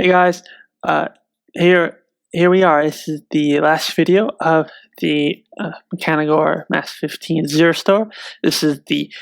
Hey guys, uh, here we are. This is the last video of the Mechanicore MAS-15 𝚺-Zerstore. This is the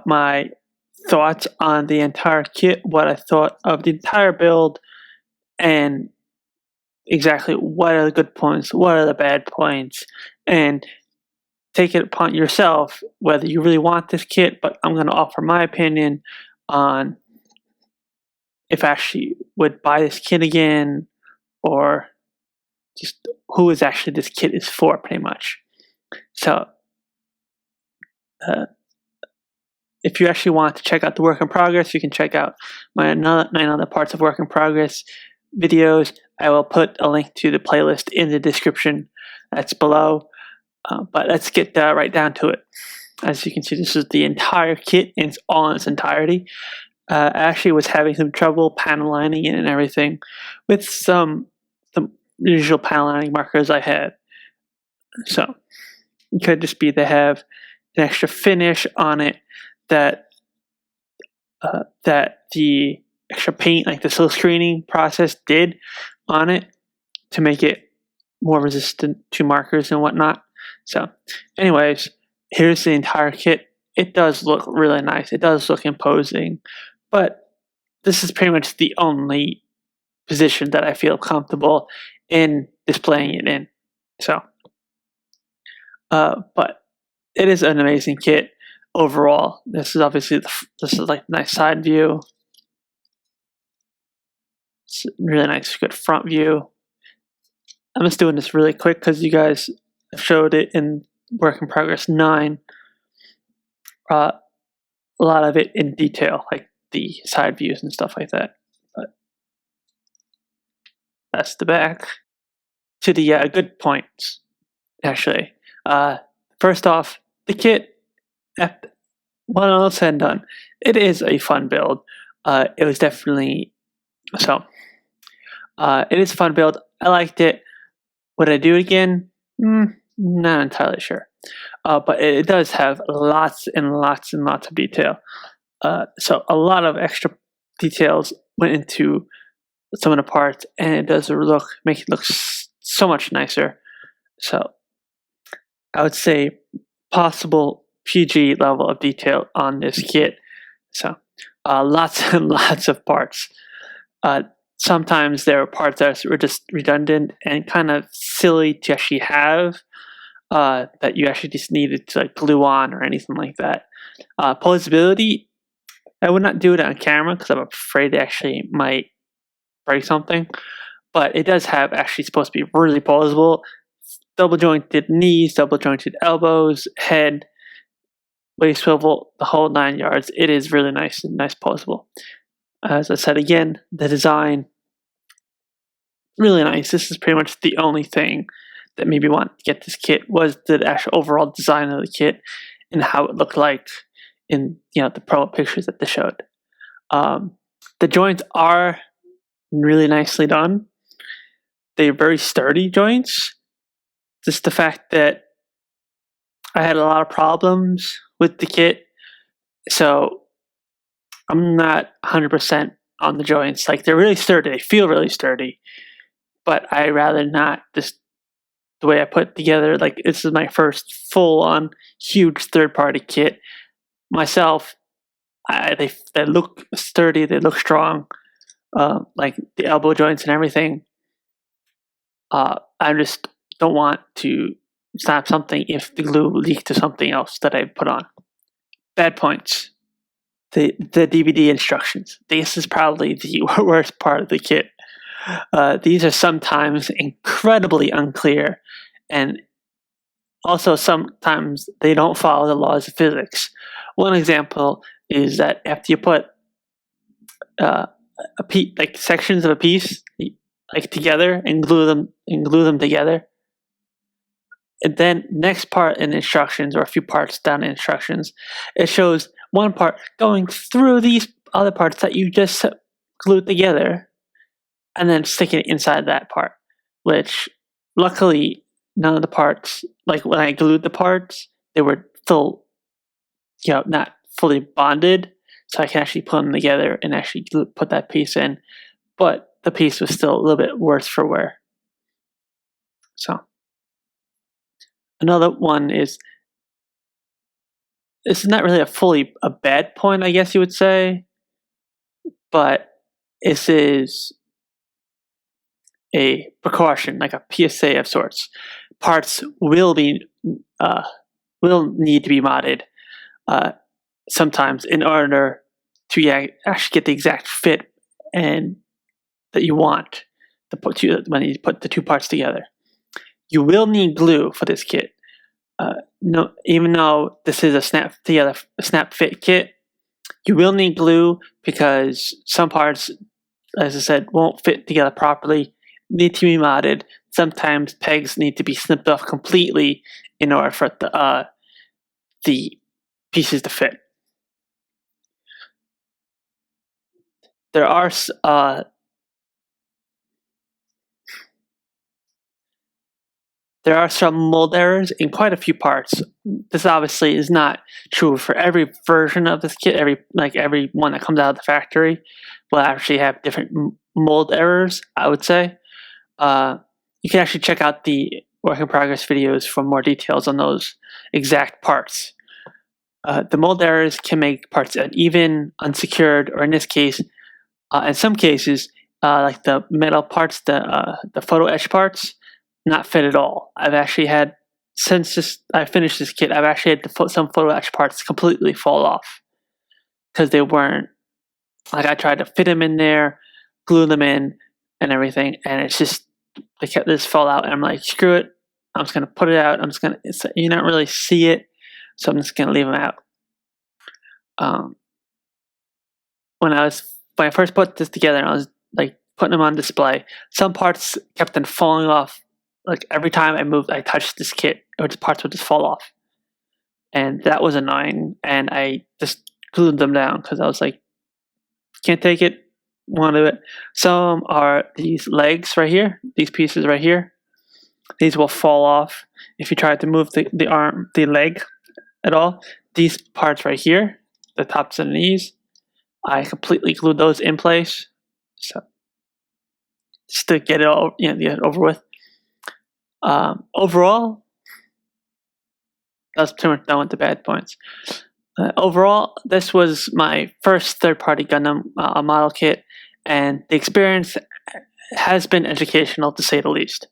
my thoughts on the entire kit, what I thought of the entire build, and exactly what are the good points, what are the bad points, and take it upon yourself whether you really want this kit. But I'm going to offer my opinion on if I actually would buy this kit again, or just who is actually this kit is for, pretty much. So, if you actually want to check out the work in progress, you can check out my 9 other parts of work in progress videos. I will put a link to the playlist in the description that's below. But let's get right down to it. As you can see, this is the entire kit in all in its entirety. I actually was having some trouble panel lining it and everything with some usual panel lining markers I had. So it could just be they have an extra finish on it that the extra paint, like the silk screening process, did on it to make it more resistant to markers and whatnot. So anyways, here's the entire kit. It does look really nice. It does look imposing. But this is pretty much the only position that I feel comfortable in displaying it in. So, but it is an amazing kit overall. This is obviously this is like a nice side view. It's really nice, good front view. I'm just doing this really quick because you guys showed it in Work in Progress 9. A lot of it in detail, like the side views and stuff like that. But that's the back. To the good points, actually. First off, the kit, when all said and done, it is a fun build. It was definitely so. It is a fun build. I liked it. Would I do it again? Not entirely sure. But it does have lots and lots and lots of detail. So a lot of extra details went into some of the parts, and it does make it look so much nicer. So I would say possible PG level of detail on this kit. So lots and lots of parts. Sometimes there are parts that were just redundant and kind of silly to actually have, that you actually just needed to like glue on or anything like that. Posability, I would not do it on camera because I'm afraid it actually might break something. But it does have actually supposed to be really posable. Double jointed knees, double jointed elbows, head, waist swivel, the whole 9 yards. It is really nice and nice posable. As I said again, the design, really nice. This is pretty much the only thing that made me want to get this kit, was the actual overall design of the kit and how it looked like in the promo pictures that they showed. The joints are really nicely done. They're very sturdy joints. Just the fact that I had a lot of problems with the kit, so I'm not 100% on the joints. Like, they're really sturdy. They feel really sturdy, but I rather not. Just the way I put it together, like, this is my first full-on huge third-party kit myself. They look sturdy. They look strong. Like the elbow joints and everything. I just don't want to snap something if the glue leaked to something else that I put on. Bad points. The DVD instructions. This is probably the worst part of the kit. These are sometimes incredibly unclear, and also sometimes they don't follow the laws of physics. One example is that after you put like sections of a piece like together and glue them together, and then next part in instructions, or a few parts down in instructions, it shows one part going through these other parts that you just glued together and then sticking it inside that part, which luckily none of the parts, like when I glued the parts, they were still not fully bonded, so I can actually put them together and actually put that piece in. But the piece was still a little bit worse for wear. So another one is, it's not really a bad point, I guess you would say, but this is a precaution, like a PSA of sorts. Parts will need to be modded sometimes in order to actually get the exact fit and that you want when you put the two parts together. You will need glue for this kit. No, even though this is a snap fit kit, you will need glue because some parts, as I said, won't fit together properly, need to be modded. Sometimes pegs need to be snipped off completely in order for the pieces to fit. There are some mold errors in quite a few parts. This obviously is not true for every version of this kit. Every one that comes out of the factory will actually have different mold errors, I would say. You can actually check out the work in progress videos for more details on those exact parts. The mold errors can make parts uneven, unsecured, or in this case, in some cases, like the metal parts, the photo etch parts, not fit at all. I've actually had, since I finished this kit, I've actually had some photo etch parts completely fall off because they weren't, like, I tried to fit them in there, glue them in, and everything, and it's just, they kept this fall out, and I'm like, screw it, I'm just gonna put it out. You don't really see it, so I'm just gonna leave them out. When I first put this together, and I was like putting them on display, some parts kept on falling off. Like every time I touched this kit, or the parts would just fall off, and that was annoying. And I just glued them down because I was like, can't take it. Want to do it. Some are these legs right here, these pieces right here. These will fall off if you try to move the leg at all. These parts right here, the tops and knees, I completely glued those in place, so just to get it all, get it over with. Overall, that's pretty much done with the bad points. Overall, this was my first third-party Gundam model kit, and the experience has been educational to say the least.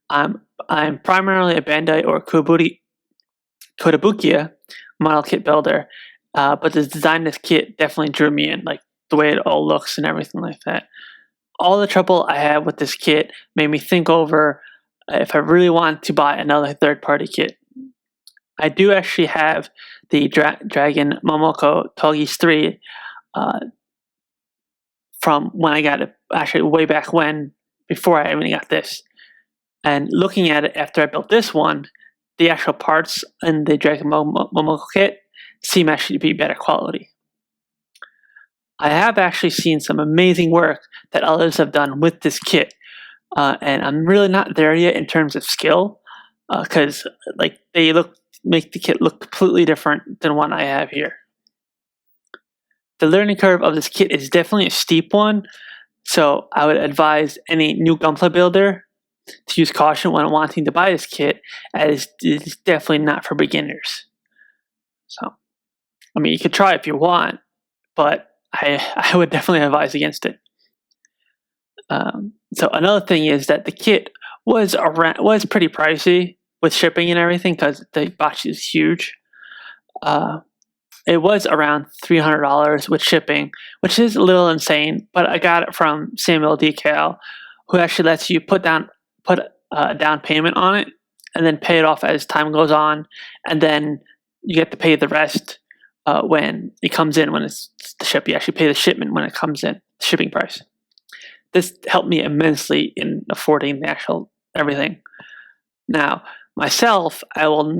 I'm primarily a Bandai or Kotobukiya model kit builder, but the design of this kit definitely drew me in, like the way it all looks and everything like that. All the trouble I had with this kit made me think over if I really want to buy another third-party kit. I do actually have the Dragon Momoko Tallgeese 3 from when I got it, actually way back when, before I even got this. And looking at it after I built this one, the actual parts in the Dragon Momoko kit seem actually to be better quality. I have actually seen some amazing work that others have done with this kit, and I'm really not there yet in terms of skill, because they make the kit look completely different than one I have here. The learning curve of this kit is definitely a steep one, so I would advise any new Gunpla builder to use caution when wanting to buy this kit, as it's definitely not for beginners. So, I mean, you could try if you want, but I would definitely advise against it. So another thing is that the kit was pretty pricey with shipping and everything because the box is huge. It was around $300 with shipping, which is a little insane, but I got it from Samuel Decal, who actually lets you put a down payment on it and then pay it off as time goes on, and then you get to pay the rest when it comes in, when it's the ship. You actually pay the shipment when it comes in, the shipping price. This helped me immensely in affording the actual everything. Now, myself, I will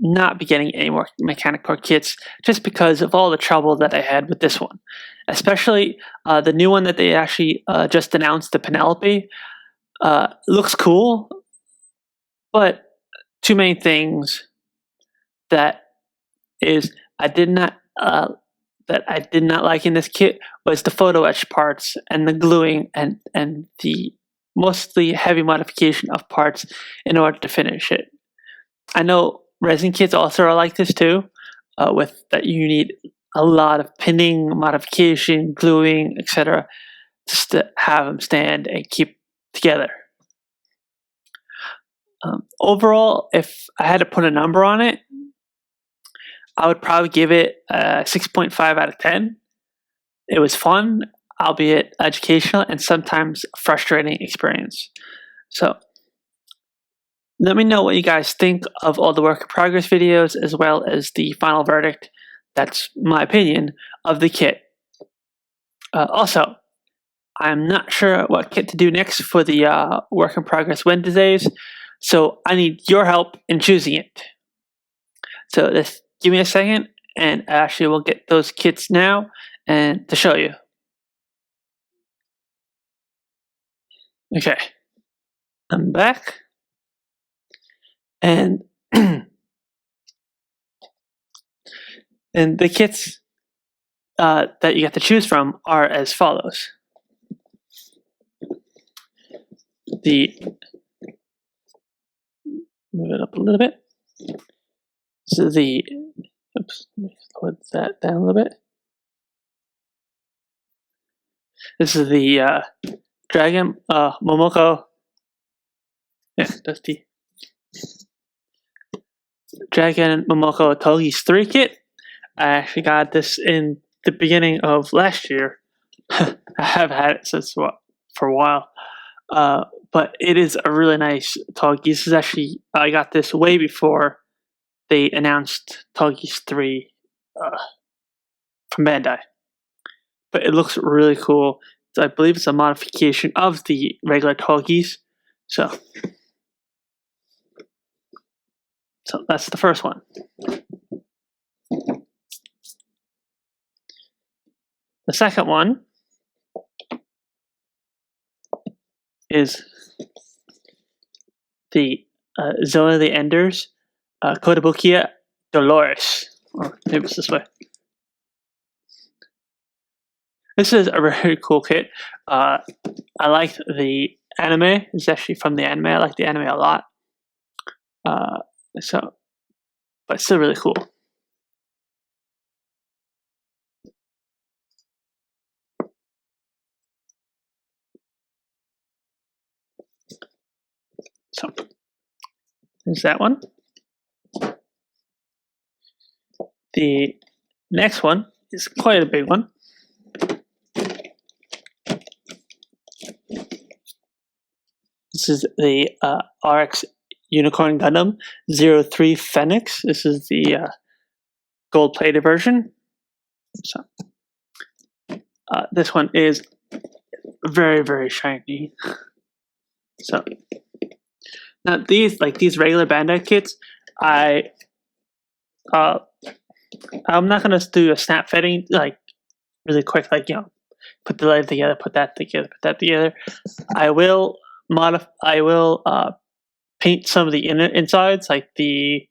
not be getting any more Mechanicore kits just because of all the trouble that I had with this one. Especially the new one that they actually just announced, the Penelope, looks cool, but two main things that is I did not that I did not like in this kit was the photo etch parts and the gluing and the mostly heavy modification of parts in order to finish it. I know resin kits also are like this too, with that you need a lot of pinning, modification, gluing, etc., just to have them stand and keep together. Overall, if I had to put a number on it, I would probably give it a 6.5 out of 10. It was fun, albeit educational, and sometimes frustrating experience. So let me know what you guys think of all the work in progress videos, as well as the final verdict. That's my opinion of the kit. Also, I'm not sure what kit to do next for the work in progress Wednesdays, so I need your help in choosing it. So just give me a second, and actually we'll get those kits now and to show you. Okay, I'm back, and and the kits that you get to choose from are as follows. Move it up a little bit. This is the, oops, let me put that down a little bit. This is the Dragon Momoko. Yeah, that's the Dragon Momoko Tallgeese 3 kit. I actually got this in the beginning of last year. I have had it since for a while. But it is a really nice Tallgeese. This is actually, I got this way before they announced Tallgeese 3 from Bandai. But it looks really cool. I believe it's a modification of the regular Tallgeese. So that's the first one. The second one is the Zone of the Enders, Kotobukiya, Dolores. Or maybe it's this way. This is a very cool kit. I like the anime. It's actually from the anime. I like the anime a lot. But still really cool. So there's that one. The next one is quite a big one. This is the RX Unicorn Gundam 03 Phenex. This is the gold-plated version. So this one is very, very shiny. So now these regular Bandai kits, I'm not gonna do a snap fitting really quick, put the light together, put that together, put that together. I will paint some of the insides, like I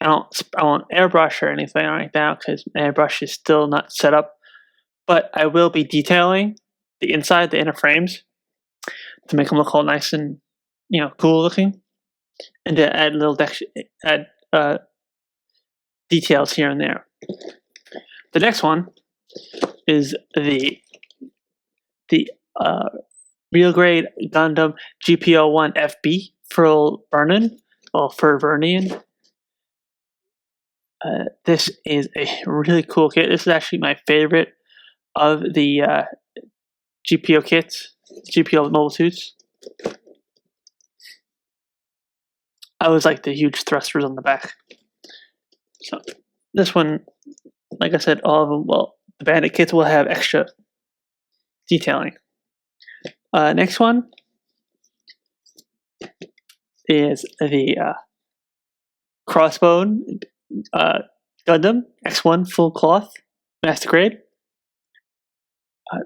won't airbrush or anything right now because airbrush is still not set up. But I will be detailing the inside, the inner frames, to make them look all nice and cool looking, and to add details here and there. The next one is the real grade Gundam GPO-1 FB for Burnern, or for Burnern. This is a really cool kit. This is actually my favorite of the GPO kits, GPO mobile suits. I always like the huge thrusters on the back. So this one, like I said, all of them, the Bandit kits will have extra detailing. Next one is the Crossbone Gundam X1 full cloth master grade.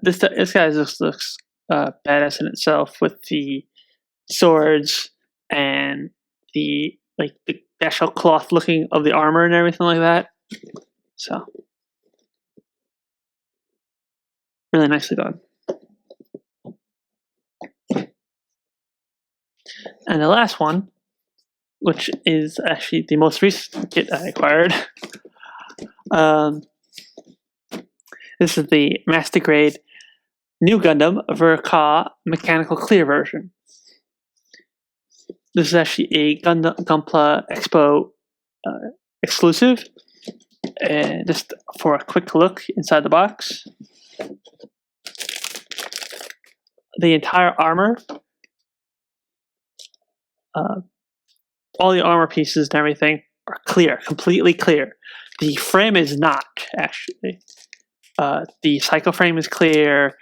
This guy just looks badass in itself, with the swords and the actual cloth looking of the armor and everything like that. So Really nicely done. And the last one, which is actually the most recent kit I acquired. This is the Master Grade New Gundam 𝚺-Zerstore Mechanical Clear version. This is actually a Gunpla Expo exclusive. And just for a quick look inside the box, the entire armor, all the armor pieces and everything are clear, completely clear. The frame is not, actually. The cycle frame is clear.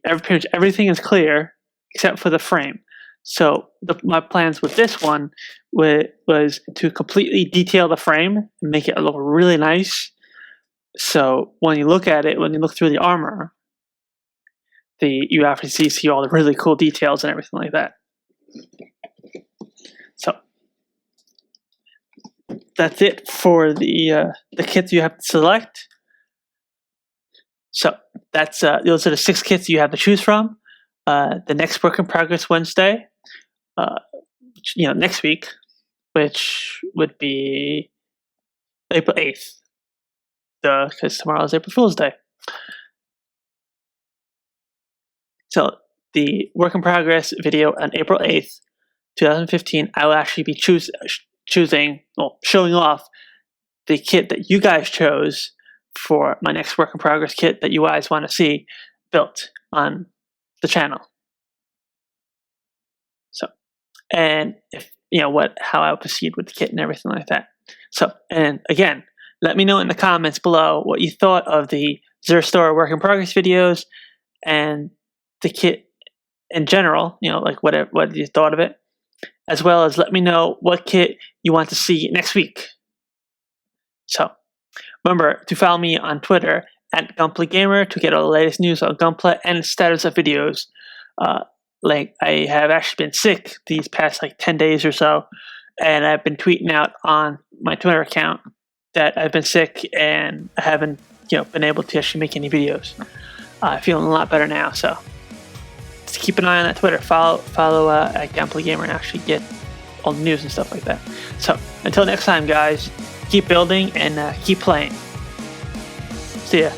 Everything is clear except for the frame. So my plans with this one was to completely detail the frame and make it look really nice. So when you look at it, when you look through the armor, you obviously see all the really cool details and everything like that. So that's it for the kits you have to select. So that's those are the 6 kits you have to choose from. The next work in progress Wednesday, next week, which would be April 8th, because tomorrow is April Fool's Day. So the work in progress video on April 8th, 2015, I will actually be showing off the kit that you guys chose for my next work in progress kit that you guys want to see built on the channel. So, and if how I will proceed with the kit and everything like that. So, and again, let me know in the comments below what you thought of the Zerstore work in progress videos and the kit in general. Like what you thought of it, as well as let me know what kit you want to see next week. So, remember to follow me on Twitter at GunplaGamer to get all the latest news on Gunpla and status of videos. Like I have actually been sick these past 10 days or so, and I've been tweeting out on my Twitter account that I've been sick and I haven't been able to actually make any videos. Feeling a lot better now, so just keep an eye on that Twitter. Follow at GunplaGamer and actually get all the news and stuff like that. So until next time, guys, keep building and keep playing. See ya.